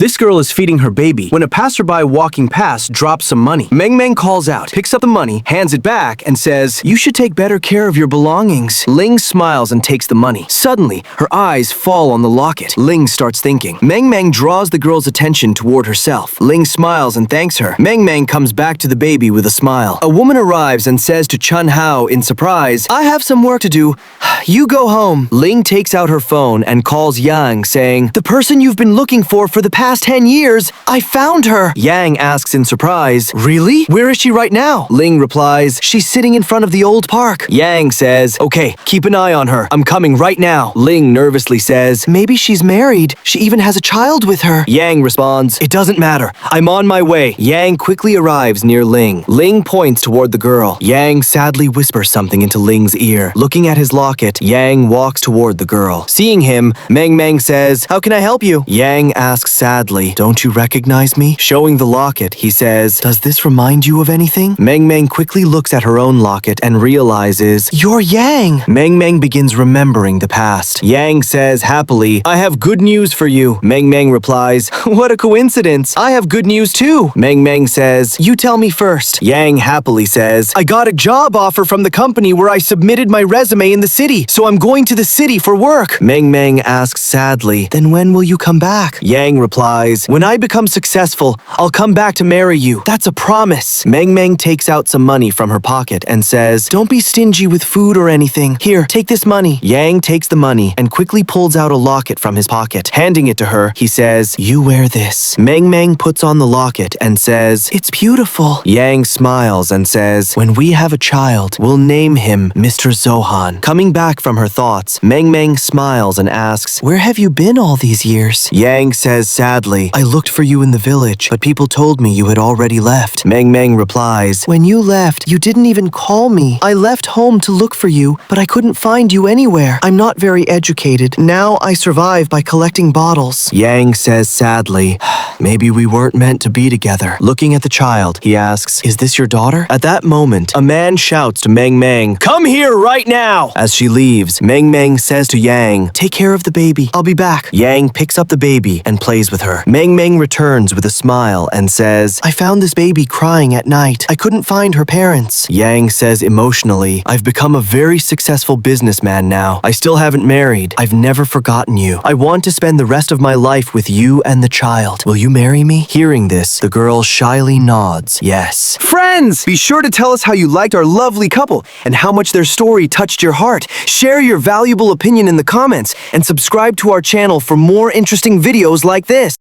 This girl is feeding her baby when a passerby walking past drops some money. Meng Meng calls out, picks up the money, hands it back, and says, "You should take better care of your belongings." Ling smiles and takes the money. Suddenly, her eyes fall on the locket. Ling starts thinking. Meng Meng draws the girl's attention toward herself. Ling smiles and thanks her. Meng Meng comes back to the baby with a smile. A woman arrives and says to Chun Hao in surprise, "I have some work to do. You go home." Ling takes out her phone and calls Yang, saying, "The person you've been looking for the past 10 years, I found her." Yang asks in surprise, "Really? Where is she right now?" Ling replies, "She's sitting in front of the old park." Yang says, "Okay, keep an eye on her. I'm coming right now." Ling nervously says, "Maybe she's married. She even has a child with her." Yang responds, "It doesn't matter. I'm on my way." Yang quickly arrives near Ling. Ling points toward the girl. Yang sadly whispers something into Ling's ear. Looking at his locket, Yang walks toward the girl. Seeing him, Meng Meng says, "How can I help you?" Yang asks sadly, "Don't you recognize me?" Showing the locket, he says, "Does this remind you of anything?" Meng Meng quickly looks at her own locket and realizes, "You're Yang!" Meng Meng begins remembering the past. Yang says happily, "I have good news for you." Meng Meng replies, "What a coincidence! I have good news too." Meng Meng says, "You tell me first." Yang happily says, "I got a job offer from the company where I submitted my resume in the city, so I'm going to the city for work." Meng Meng asks sadly, "Then when will you come back?" Yang replies, "When I become successful, I'll come back to marry you. That's a promise." Meng Meng takes out some money from her pocket and says, "Don't be stingy with food or anything. Here, take this money." Yang takes the money and quickly pulls out a locket from his pocket. Handing it to her, he says, "You wear this." Meng Meng puts on the locket and says, "It's beautiful." Yang smiles and says, "When we have a child, we'll name him Mr. Zohan." Coming back from her thoughts, Meng Meng smiles and asks, "Where have you been all these years?" Yang says sadly, "I looked for you in the village, but people told me you had already left." Meng Meng replies, "When you left, you didn't even call me. I left home to look for you, but I couldn't find you anywhere. I'm not very educated. Now I survive by collecting bottles." Yang says sadly, "Maybe we weren't meant to be together." Looking at the child, he asks, "Is this your daughter?" At that moment, a man shouts to Meng Meng, "Come here right now!" As she leaves, Meng Meng says to Yang, "Take care of the baby. I'll be back." Yang picks up the baby and plays with her. Meng Meng returns with a smile and says, "I found this baby crying at night. I couldn't find her parents." Yang says emotionally, "I've become a very successful businessman now. I still haven't married. I've never forgotten you. I want to spend the rest of my life with you and the child. Will you marry me?" Hearing this, the girl shyly nods yes. Friends, be sure to tell us how you liked our lovely couple and how much their story touched your heart. Share your valuable opinion in the comments and subscribe to our channel for more interesting videos like this.